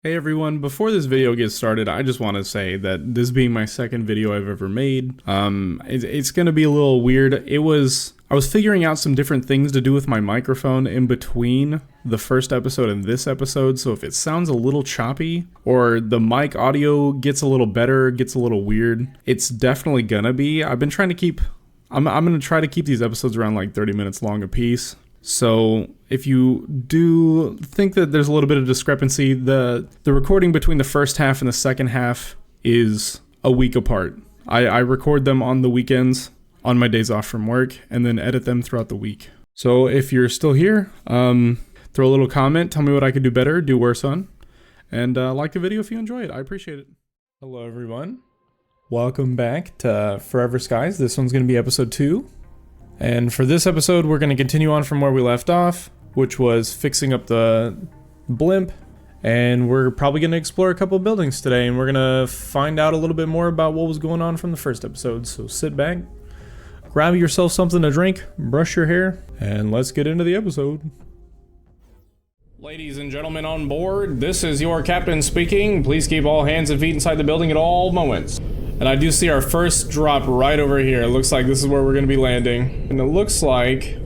Hey everyone, before this video gets started, I just want to say that this being my second video I've ever made, it's gonna be a little weird. I was figuring out some different things to do with my microphone in between the first episode and this episode, so if it sounds a little choppy, or the mic audio gets a little better, gets a little weird, it's definitely gonna be. I'm gonna try to keep these episodes around like 30 minutes long a piece. So if you do think that there's a little bit of discrepancy, the recording between the first half and the second half is a week apart. I record them on the weekends, on my days off from work, and then edit them throughout the week. So if you're still here, throw a little comment, tell me what I could do better, do worse on, and like the video if you enjoy it. I appreciate it. Hello everyone. Welcome back to Forever Skies. This one's going to be episode 2. And for this episode, we're going to continue on from where we left off, which was fixing up the blimp. And we're probably going to explore a couple buildings today, and we're going to find out a little bit more about what was going on from the first episode. So sit back, grab yourself something to drink, brush your hair, and let's get into the episode. Ladies and gentlemen on board, this is your captain speaking. Please keep all hands and feet inside the building at all moments. And I do see our first drop right over here. It looks like this is where we're going to be landing. And it looks like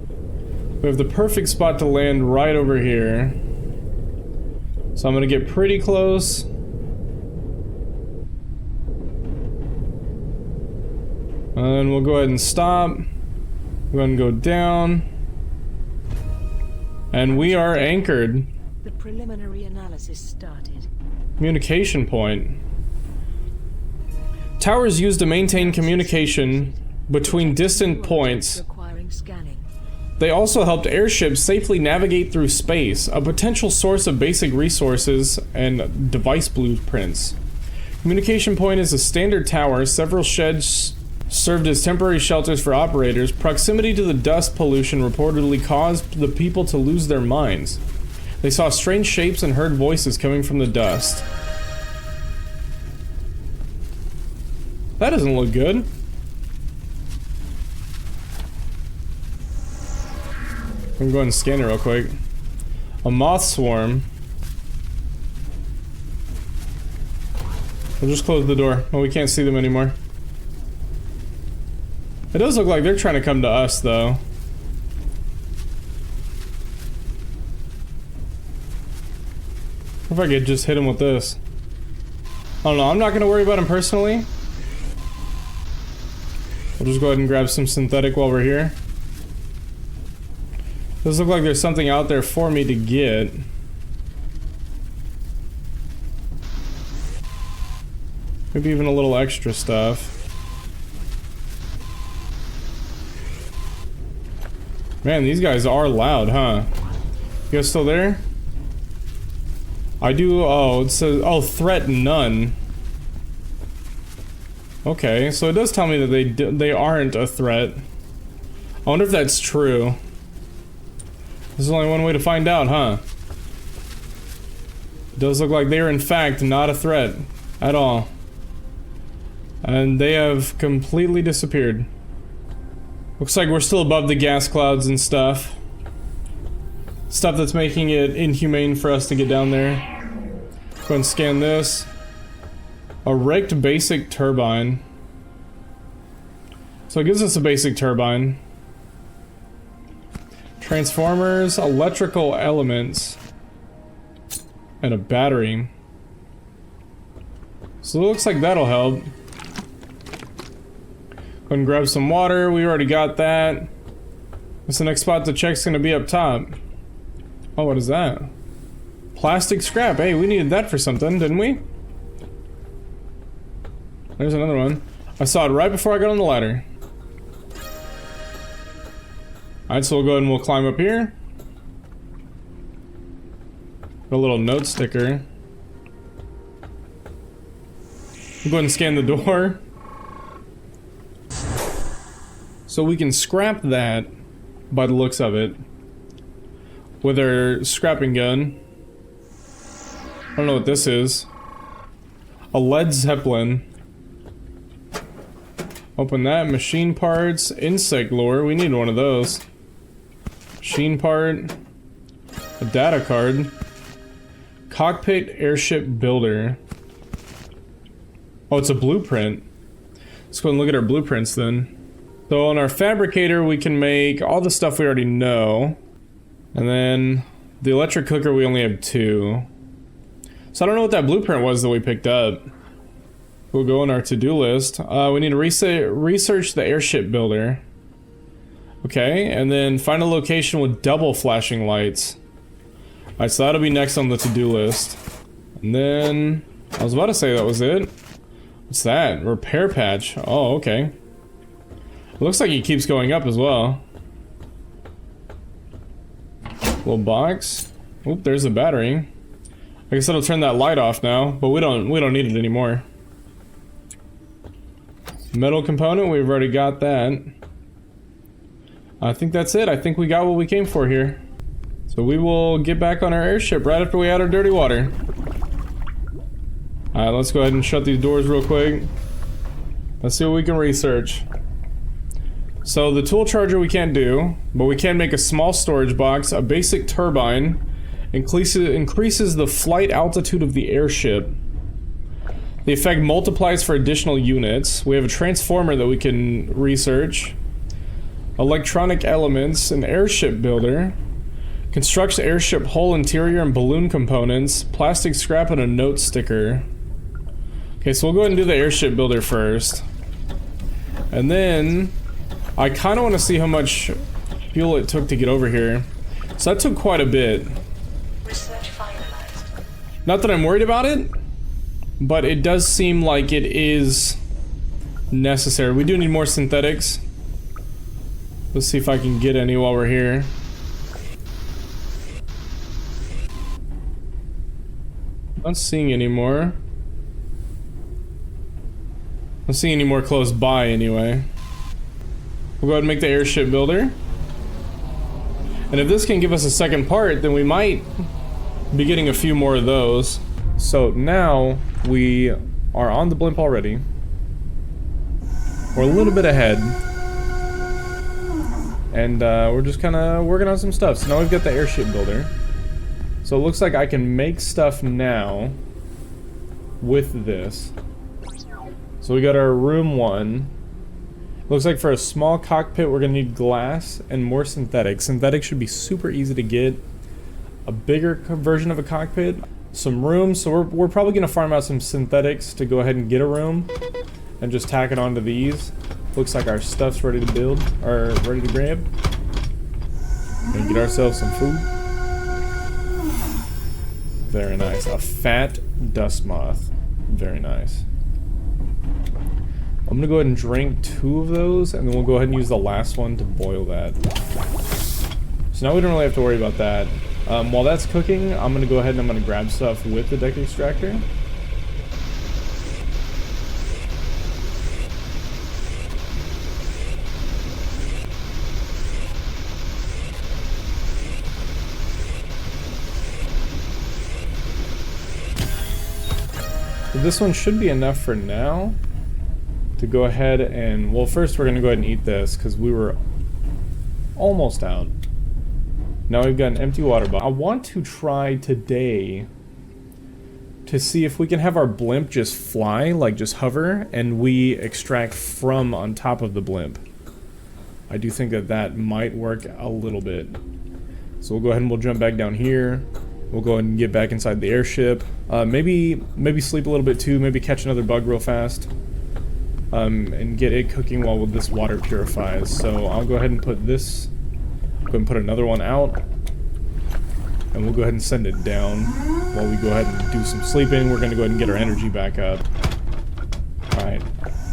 we have the perfect spot to land right over here. So I'm going to get pretty close. And we'll go ahead and stop. Go ahead and go down. And we are anchored. The preliminary analysis started. Communication point. Towers used to maintain communication between distant points. Requiring scanning. They also helped airships safely navigate through space, a potential source of basic resources and device blueprints. Communication point is a standard tower. Several sheds served as temporary shelters for operators. Proximity to the dust pollution reportedly caused the people to lose their minds. They saw strange shapes and heard voices coming from the dust. That doesn't look good. I'm gonna go ahead and scan it real quick. A moth swarm. We'll just close the door. Oh, we can't see them anymore. It does look like they're trying to come to us, though. What if I could just hit him with this? I don't know. I'm not gonna worry about him personally. We'll just go ahead and grab some synthetic while we're here. Does look like there's something out there for me to get. Maybe even a little extra stuff. Man, these guys are loud, huh? You guys still there? I do. Oh, it says, oh, threat none. Okay, so it does tell me that they aren't a threat. I wonder if that's true. There's only one way to find out, huh? It does look like they are in fact not a threat at all. And they have completely disappeared. Looks like we're still above the gas clouds and stuff. Stuff that's making it inhumane for us to get down there. Go ahead and scan this. A wrecked basic turbine. So it gives us a basic turbine. Transformers, electrical elements, and a battery. So it looks like that'll help. Go ahead and grab some water. We already got that. What's the next spot to check's gonna be up top? Oh, what is that? Plastic scrap. Hey, we needed that for something, didn't we? There's another one. I saw it right before I got on the ladder. Alright, so we'll go ahead and we'll climb up here. A little note sticker. We'll go ahead and scan the door. So we can scrap that, by the looks of it, with our scrapping gun. I don't know what this is. A lead Zeppelin. Open that. Machine parts. Insect lure. We need one of those. Machine part. A data card. Cockpit airship builder. Oh, it's a blueprint. Let's go and look at our blueprints then. So on our fabricator, we can make all the stuff we already know. And then the electric cooker, we only have 2. So I don't know what that blueprint was that we picked up. We'll go on our to-do list. We need to research the airship builder. Okay, and then find a location with double flashing lights. Alright, so that'll be next on the to-do list. And then, I was about to say that was it. What's that? Repair patch. Oh, okay. It looks like it keeps going up as well. Little box. Oop, there's a battery. I guess it'll turn that light off now, but we don't need it anymore. Metal component, we've already got that. I think that's it. I think we got what we came for here. So we will get back on our airship right after we add our dirty water. Alright, let's go ahead and shut these doors real quick. Let's see what we can research. So the tool charger we can't do, but we can make a small storage box, a basic turbine, increases the flight altitude of the airship. The effect multiplies for additional units. We have a transformer that we can research. Electronic elements, an airship builder. Constructs airship hull interior and balloon components. Plastic scrap and a note sticker. Okay, so we'll go ahead and do the airship builder first. And then I kind of want to see how much fuel it took to get over here. So that took quite a bit. Research finalized. Not that I'm worried about it, but it does seem like it is necessary. We do need more synthetics. Let's see if I can get any while we're here. Not seeing any more. Not seeing any more close by anyway. We'll go ahead and make the airship builder. And if this can give us a second part, then we might be getting a few more of those. So now we are on the blimp already. We're a little bit ahead. And we're just kind of working on some stuff. So now we've got the airship builder. So it looks like I can make stuff now with this. So we got our room 1. Looks like for a small cockpit we're gonna need glass and more synthetic. Synthetic should be super easy to get. A bigger version of a cockpit. Some room, so we're probably gonna farm out some synthetics to go ahead and get a room. And just tack it onto these. Looks like our stuff's ready to build, or ready to grab. And get ourselves some food. Very nice. A fat dust moth. Very nice. I'm gonna go ahead and drink 2 of those, and then we'll go ahead and use the last one to boil that. So now we don't really have to worry about that. While that's cooking, I'm gonna go ahead and I'm gonna grab stuff with the deck extractor. So this one should be enough for now. To go ahead and, well, first we're gonna go ahead and eat this because we were almost out. Now we've got an empty water bottle. I want to try today to see if we can have our blimp just fly, like just hover, and we extract from on top of the blimp. I do think that that might work a little bit. So we'll go ahead and we'll jump back down here. We'll go ahead and get back inside the airship. Maybe sleep a little bit too. Maybe catch another bug real fast. And get it cooking while this water purifies. So I'll go ahead and put this, go ahead and put another one out, and we'll go ahead and send it down while we go ahead and do some sleeping. We're going to go ahead and get our energy back up. Alright,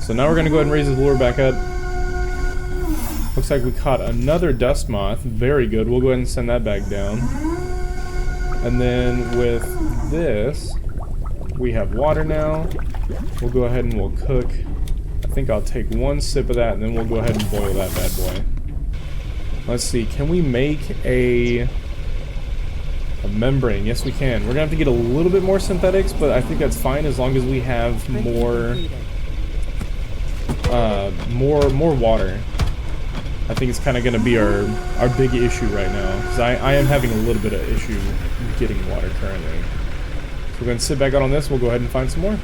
so now we're going to go ahead and raise the lure back up. Looks like we caught another dust moth. Very good. We'll go ahead and send that back down. And then with this, we have water now. We'll go ahead and we'll cook. I think I'll take 1 sip of that, and then we'll go ahead and boil that bad boy. Let's see, can we make a membrane? Yes, we can. We're gonna have to get a little bit more synthetics, but I think that's fine as long as we have more water. I think it's kind of gonna be our big issue right now, because I am having a little bit of issue getting water currently. So we're going to sit back out on this. We'll go ahead and find some more.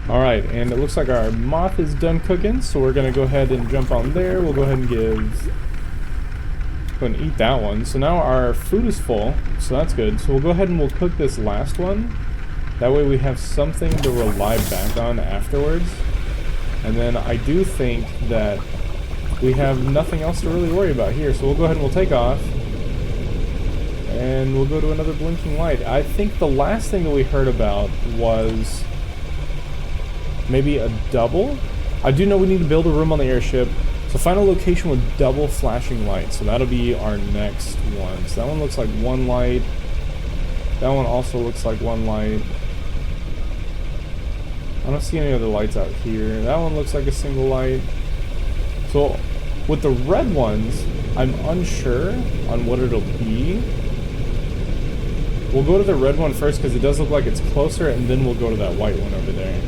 Alright, and it looks like our moth is done cooking, so we're going to go ahead and jump on there. We'll go ahead and go ahead and eat that one. So now our food is full, so that's good. So we'll go ahead and we'll cook this last one. That way we have something to rely back on afterwards. And then I do think that we have nothing else to really worry about here. So we'll go ahead and we'll take off. And we'll go to another blinking light. I think the last thing that we heard about was maybe a double. I do know we need to build a room on the airship. So find a location with double flashing lights. So that'll be our next one. So that one looks like one light. That one also looks like one light. I don't see any other lights out here. That one looks like a single light. So with the red ones, I'm unsure on what it'll be. We'll go to the red one first because it does look like it's closer, and then we'll go to that white one over there.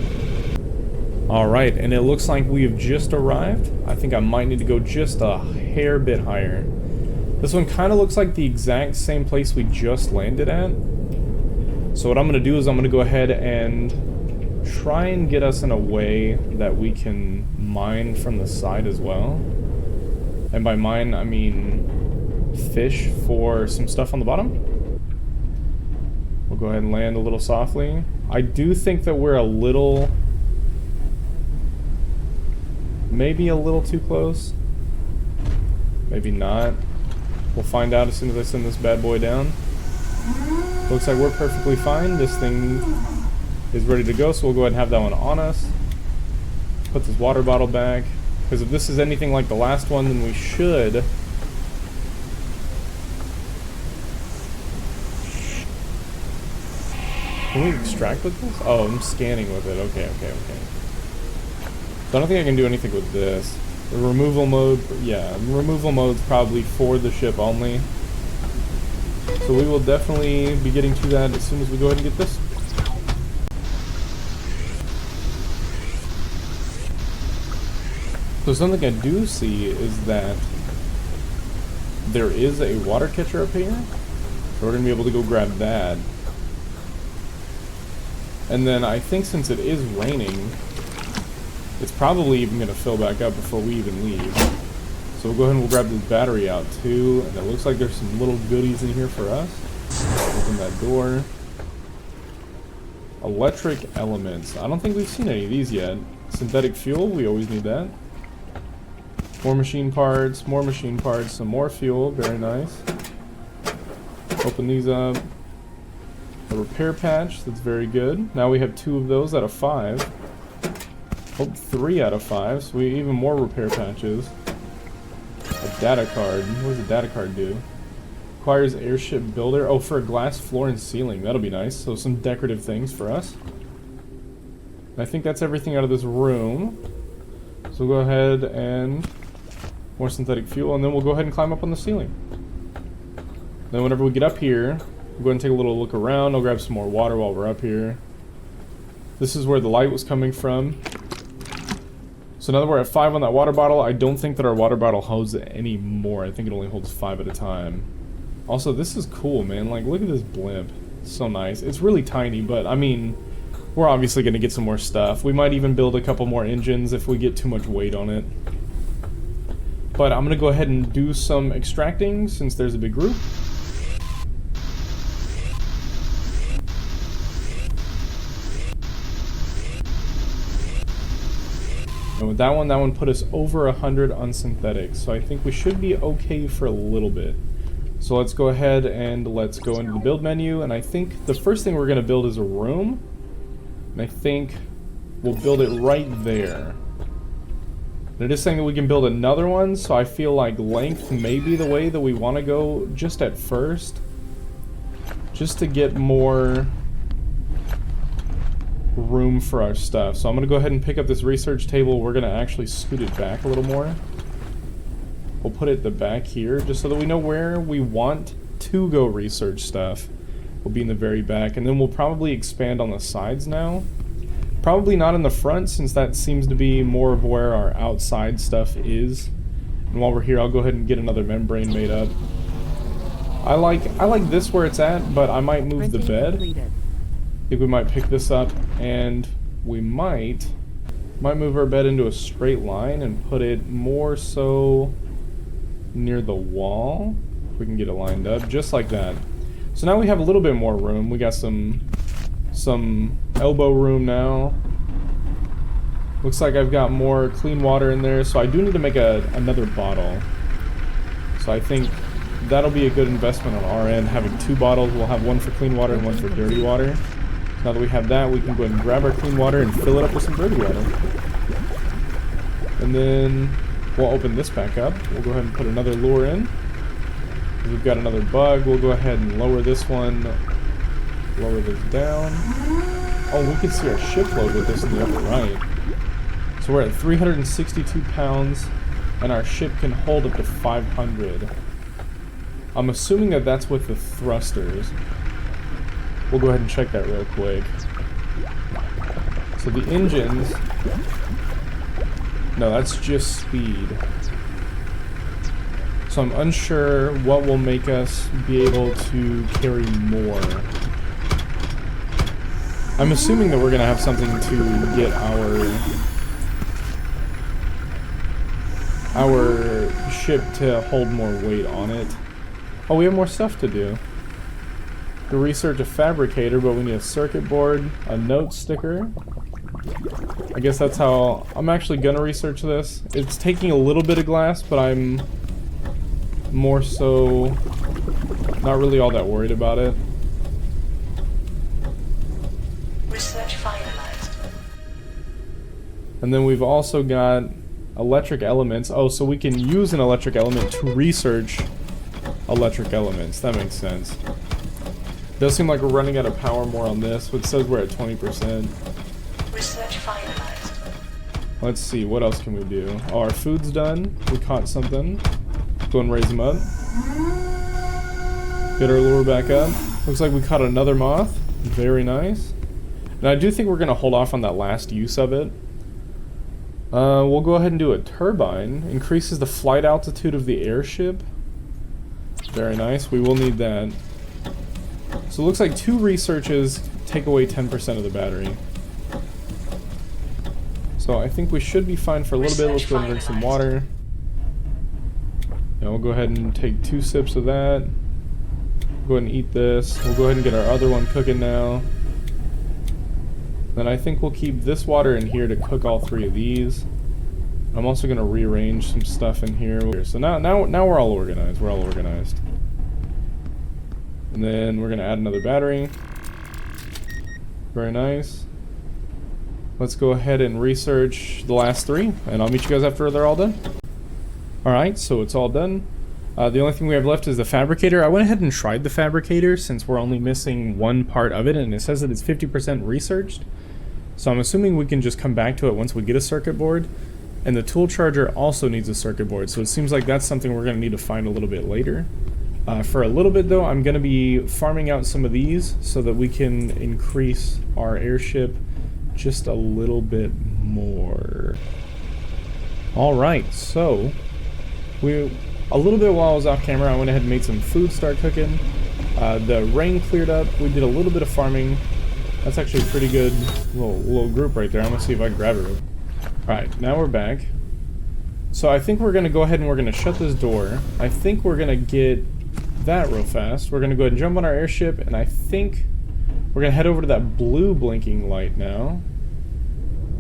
Alright, and it looks like we have just arrived. I think I might need to go just a hair bit higher. This one kind of looks like the exact same place we just landed at. So what I'm going to do is I'm going to go ahead and try and get us in a way that we can mine from the side as well. And by mine, I mean fish for some stuff on the bottom. We'll go ahead and land a little softly. I do think that we're a little... maybe a little too close. Maybe not. We'll find out as soon as I send this bad boy down. Looks like we're perfectly fine. This thing is ready to go, so we'll go ahead and have that one on us. Put this water bottle back. Because if this is anything like the last one, then we should... Can we extract with this? Oh, I'm scanning with it. Okay. So I don't think I can do anything with this. The removal mode, yeah, removal mode's probably for the ship only. So we will definitely be getting to that as soon as we go ahead and get this. So something I do see is that there is a water catcher up here. So we're going to be able to go grab that. And then I think since it is raining, it's probably even going to fill back up before we even leave. So we'll go ahead and we'll grab this battery out too. And it looks like there's some little goodies in here for us. Open that door. Electric elements. I don't think we've seen any of these yet. Synthetic fuel, we always need that. More machine parts, some more fuel, very nice. Open these up. A repair patch, that's very good. Now we have 2 of those out of 5. Oh, 3 out of 5, so we even more repair patches. A data card. What does a data card do? Requires airship builder. Oh, for a glass floor and ceiling. That'll be nice. So some decorative things for us. I think that's everything out of this room. So we'll go ahead and more synthetic fuel, and then we'll go ahead and climb up on the ceiling. Then whenever we get up here, we'll go ahead and take a little look around. I'll grab some more water while we're up here. This is where the light was coming from. So now that we're at 5 on that water bottle, I don't think that our water bottle holds any more. I think it only holds 5 at a time. Also, this is cool, man. Like, look at this blimp. It's so nice. It's really tiny, but, I mean, we're obviously going to get some more stuff. We might even build a couple more engines if we get too much weight on it. But I'm going to go ahead and do some extracting since there's a big group. And with that one put us over 100 on synthetics. So I think we should be okay for a little bit. So let's go ahead and let's go into the build menu. And I think the first thing we're going to build is a room. And I think we'll build it right there. And it is saying that we can build another one. So I feel like length may be the way that we want to go just at first. Just to get more room for our stuff. So I'm going to go ahead and pick up this research table. We're going to actually scoot it back a little more. We'll put it at the back here just so that we know where we want to go research stuff. We'll be in the very back, and then we'll probably expand on the sides now. Probably not in the front, since that seems to be more of where our outside stuff is. And while we're here, I'll go ahead and get another membrane made up. I like this where it's at, but I might move the bed. I think we might pick this up, and we might move our bed into a straight line and put it more so near the wall. If we can get it lined up, just like that. So now we have a little bit more room. We got some elbow room now. Looks like I've got more clean water in there, so I do need to make another bottle. So I think that'll be a good investment on our end, having 2 bottles. We'll have one for clean water and one for dirty water. Now that we have that, we can go ahead and grab our clean water and fill it up with some dirty water. And then we'll open this back up. We'll go ahead and put another lure in. We've got another bug. We'll go ahead and lower this one. Lower this down. Oh, we can see our ship load with this in the upper right. So we're at 362 pounds, and our ship can hold up to 500. I'm assuming that that's with the thrusters. We'll go ahead and check that real quick. So the engines... No, that's just speed. So I'm unsure what will make us be able to carry more. I'm assuming that we're going to have something to get our ship to hold more weight on it. Oh, we have more stuff to do. To research a fabricator, but we need a circuit board, a note sticker. I guess that's how I'm actually gonna research this. It's taking a little bit of glass, but I'm more so not really all that worried about it. Research finalized. And then we've also got electric elements. Oh, so we can use an electric element to research electric elements. That makes sense. Does seem like we're running out of power more on this, but it says we're at 20%. Research finalized. Let's see, what else can we do? Oh, our food's done. We caught something. Go and raise them up. Get our lure back up. Looks like we caught another moth. Very nice. And I do think we're going to hold off on that last use of it. We'll go ahead and do a turbine. Increases the flight altitude of the airship. Very nice. We will need that. So it looks like 2 researches take away 10% of the battery. So I think we should be fine for a little bit. Let's go and drink some water. And we'll go ahead and take 2 sips of that. Go ahead and eat this. We'll go ahead and get our other one cooking now. Then I think we'll keep this water in here to cook all 3 of these. I'm also going to rearrange some stuff in here. So now we're all organized. We're all organized. And then we're going to add another battery. Very nice. Let's go ahead and research the last 3, and I'll meet you guys after they're all done. Alright, so it's all done. The only thing we have left is the fabricator. I went ahead and tried the fabricator since we're only missing one part of it, and it says that it's 50% researched. So I'm assuming we can just come back to it once we get a circuit board. And the tool charger also needs a circuit board, so it seems like that's something we're going to need to find a little bit later. For a little bit though, I'm going to be farming out some of these so that we can increase our airship just a little bit more. Alright, so a little bit while I was off camera, I went ahead and made some food start cooking. The rain cleared up. We did a little bit of farming. That's actually a pretty good little group right there. I'm gonna see if I can grab it. Alright, now we're back. So I think we're gonna go ahead and we're gonna shut this door. I think we're gonna get that real fast. We're gonna go ahead and jump on our airship, and I think we're gonna head over to that blue blinking light now.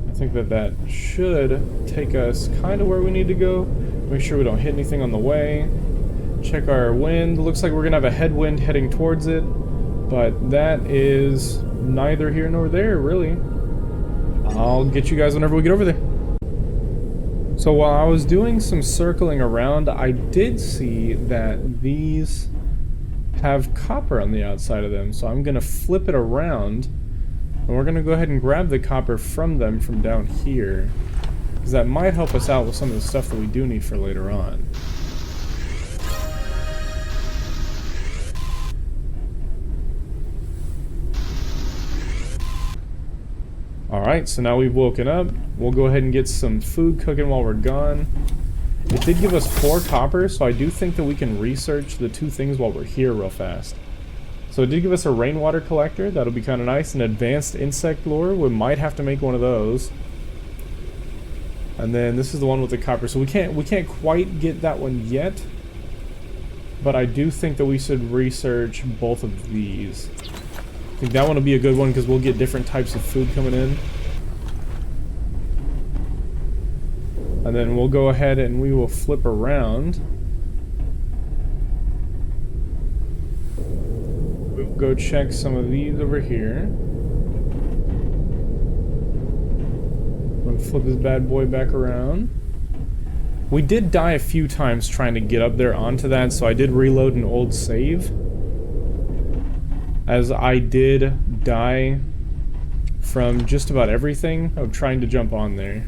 I think that should take us kind of where we need to go. Make sure we don't hit anything on the way. Check our wind. Looks like we're gonna have a headwind heading towards it, but that is neither here nor there, really. I'll get you guys whenever we get over there. So while I was doing some circling around, I did see that these have copper on the outside of them, so I'm gonna flip it around, and we're gonna go ahead and grab the copper from them from down here, because that might help us out with some of the stuff that we do need for later on. Alright, so now we've woken up. We'll go ahead and get some food cooking while we're gone. It's did give us 4 copper, so I do think that we can research the 2 things while we're here real fast. So it did give us a rainwater collector. That'll be kind of nice. An advanced insect lure. We might have to make one of those. And then this is the one with the copper. So we can't quite get that one yet. But I do think that we should research both of these. I think that one will be a good one because we'll get different types of food coming in. And then we'll go ahead and we will flip around. We'll go check some of these over here. I'm gonna flip this bad boy back around. We did die a few times trying to get up there onto that, so I did reload an old save. As I did die from just about everything of trying to jump on there.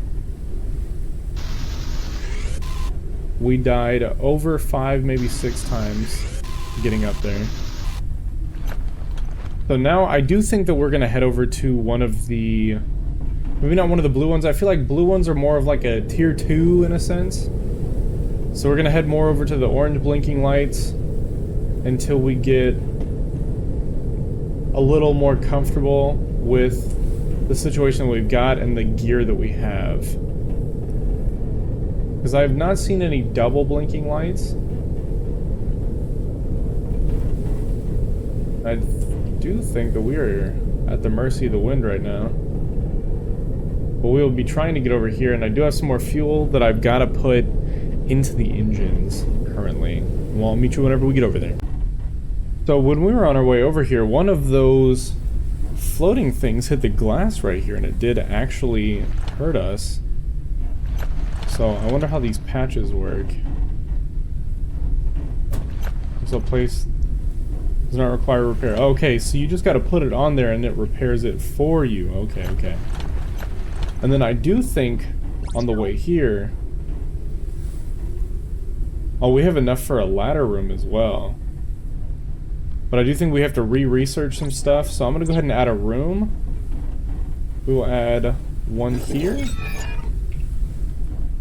We died over 5, maybe 6 times getting up there. So now I do think that we're gonna head over to one of the... maybe not one of the blue ones. I feel like blue ones are more of like a tier 2 in a sense. So we're gonna head more over to the orange blinking lights until we get a little more comfortable with the situation that we've got and the gear that we have. Because I have not seen any double blinking lights. I do think that we are at the mercy of the wind right now. But we'll be trying to get over here, and I do have some more fuel that I've got to put into the engines currently. Well, I'll meet you whenever we get over there. So when we were on our way over here, one of those floating things hit the glass right here, and it did actually hurt us. So I wonder how these patches work. There's a place does not require repair. Okay, so you just got to put it on there and it repairs it for you. Okay, okay. And then I do think on the way here... oh, we have enough for a ladder room as well. But I do think we have to re-research some stuff, so I'm going to go ahead and add a room. We will add one here.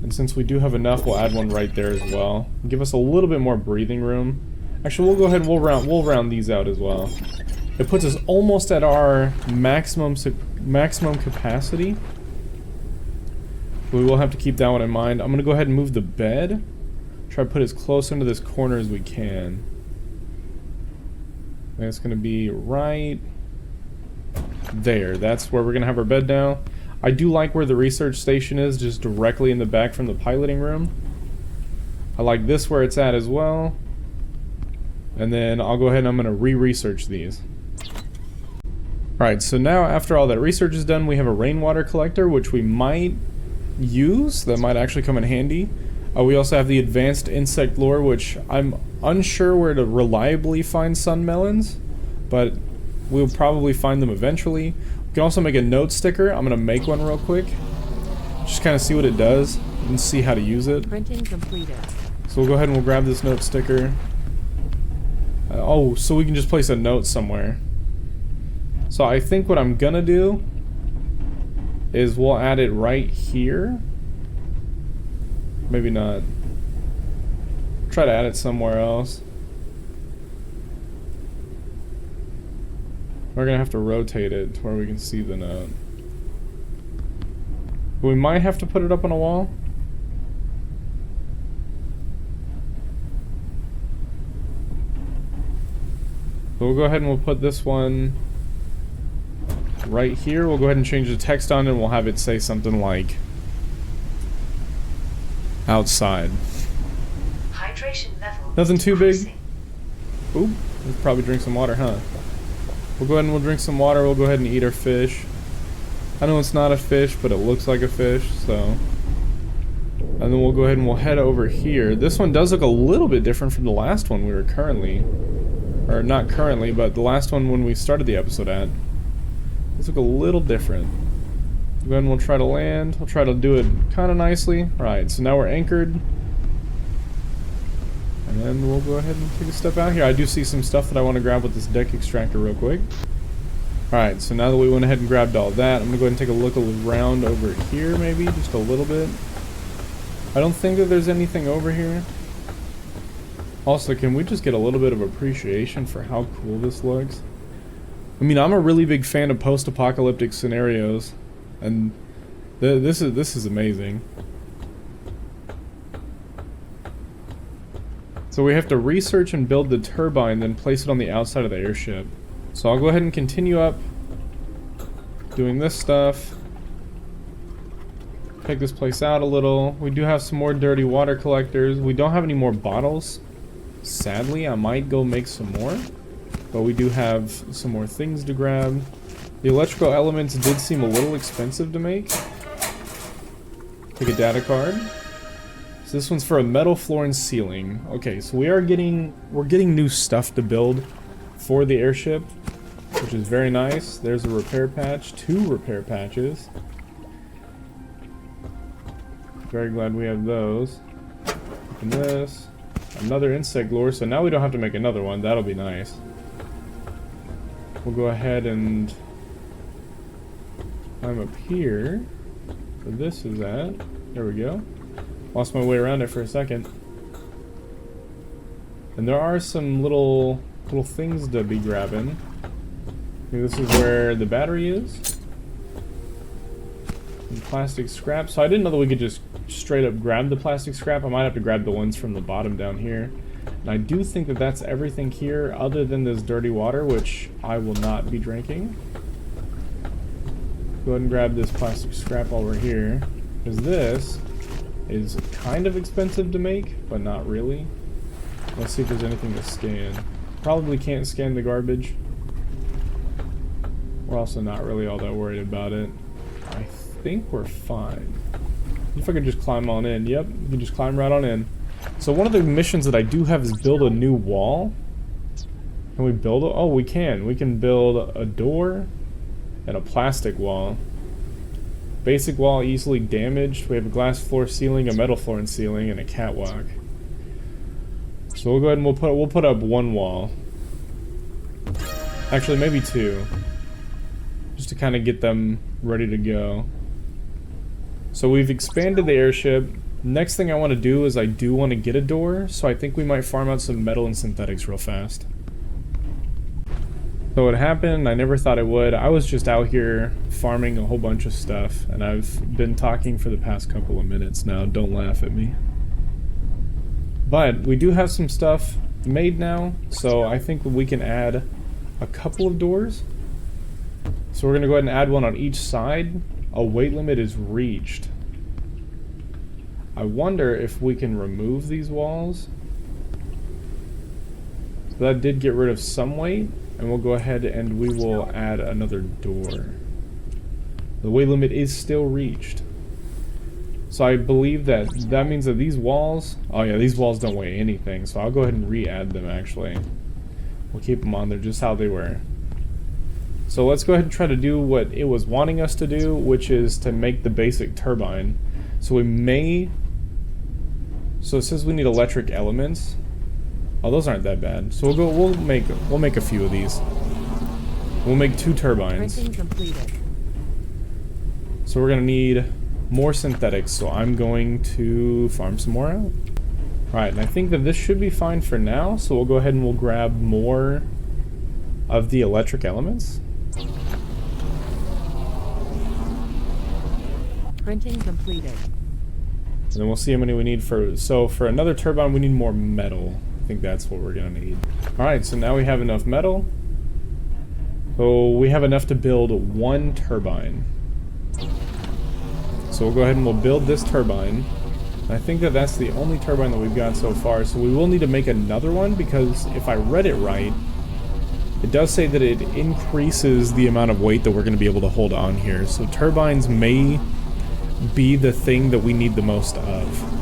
And since we do have enough, we'll add one right there as well. Give us a little bit more breathing room. Actually, we'll go ahead and we'll round these out as well. It puts us almost at our maximum capacity. We will have to keep that one in mind. I'm going to go ahead and move the bed. Try to put as close into this corner as we can. And it's going to be right there. That's where we're going to have our bed now. I do like where the research station is, just directly in the back from the piloting room. I like this where it's at as well. And then I'll go ahead and I'm going to re-research these. Alright, so now after all that research is done, we have a rainwater collector, which we might use. That might actually come in handy. We also have the advanced insect lure, which I'm unsure where to reliably find sun melons, but we'll probably find them eventually. We can also make a note sticker. I'm going to make one real quick. Just kind of see what it does and see how to use it. Printing completed. So we'll go ahead and we'll grab this note sticker. Oh, so we can just place a note somewhere. So I think what I'm going to do is we'll add it right here. Maybe not. Try to add it somewhere else. We're gonna have to rotate it to where we can see the note. We might have to put it up on a wall. So we'll go ahead and we'll put this one right here. We'll go ahead and change the text on it and we'll have it say something like outside. Hydration level. Nothing too big. increasing. Ooh, we'll probably drink some water, huh? We'll go ahead and we'll drink some water. We'll go ahead and eat our fish. I know it's not a fish, but it looks like a fish, so. And then we'll go ahead and we'll head over here. This one does look a little bit different from the last one we were currently, or not currently, but the last one when we started the episode at. This look a little different. We'll go ahead and we'll try to land. We'll try to do it kind of nicely. Alright, so now we're anchored. And then we'll go ahead and take a step out here. I do see some stuff that I want to grab with this deck extractor real quick. Alright, so now that we went ahead and grabbed all that, I'm going to go ahead and take a look around over here maybe, just a little bit. I don't think that there's anything over here. Also, can we just get a little bit of appreciation for how cool this looks? I mean, I'm a really big fan of post-apocalyptic scenarios, and this is amazing. So we have to research and build the turbine, then place it on the outside of the airship. So I'll go ahead and continue up doing this stuff. Take this place out a little. We do have some more dirty water collectors. We don't have any more bottles. Sadly, I might go make some more. But we do have some more things to grab. The electrical elements did seem a little expensive to make. Take a data card. So this one's for a metal floor and ceiling. Okay, so we're getting new stuff to build for the airship, which is very nice. There's a repair patch, 2 repair patches. Very glad we have those. Open this. Another insect lure, so now we don't have to make another one. That'll be nice. We'll go ahead and climb up here. Where this is at. There we go. Lost my way around it for a second. And there are some little things to be grabbing. Maybe this is where the battery is. And plastic scrap. So I didn't know that we could just straight up grab the plastic scrap. I might have to grab the ones from the bottom down here. And I do think that that's everything here other than this dirty water, which I will not be drinking. Go ahead and grab this plastic scrap while we're here. Because this is kind of expensive to make, but not really. Let's see if there's anything to scan. Probably can't scan the garbage. We're also not really all that worried about it. I think we're fine. If I could just climb on in. Yep, we can just climb right on in. So one of the missions that I do have is build a new wall. Can we build it? Oh, we can. We can build a door and a plastic wall. Basic wall easily damaged. We have a glass floor ceiling, a metal floor and ceiling, and a catwalk. So we'll go ahead and we'll put up 1 wall. Actually, maybe 2. Just to kind of get them ready to go. So we've expanded the airship. Next thing I want to do is I do want to get a door, so I think we might farm out some metal and synthetics real fast. So it happened, I never thought it would. I was just out here farming a whole bunch of stuff, and I've been talking for the past couple of minutes now. Don't laugh at me. But we do have some stuff made now, so I think we can add a couple of doors. So we're going to go ahead and add one on each side. A weight limit is reached. I wonder if we can remove these walls. So that did get rid of some weight. And we'll go ahead and we will add another door. The weight limit is still reached. So I believe that means that these walls... Oh yeah, these walls don't weigh anything. So I'll go ahead and re-add them actually. We'll keep them on there just how they were. So let's go ahead and try to do what it was wanting us to do, which is to make the basic turbine. So we may... So it says we need electric elements. Oh, those aren't that bad. So we'll make a few of these. We'll make 2 turbines. Printing completed. So we're gonna need more synthetics, so I'm going to farm some more out. Alright, and I think that this should be fine for now, so we'll go ahead and we'll grab more of the electric elements. Printing completed. And then we'll see how many we need for... So for another turbine, we need more metal. I think that's what we're gonna need. Alright, so now we have enough metal. So we have enough to build 1 turbine. So we'll go ahead and we'll build this turbine. I think that that's the only turbine that we've got so far, so we will need to make another one, because if I read it right, it does say that it increases the amount of weight that we're going to be able to hold on here. So turbines may be the thing that we need the most of.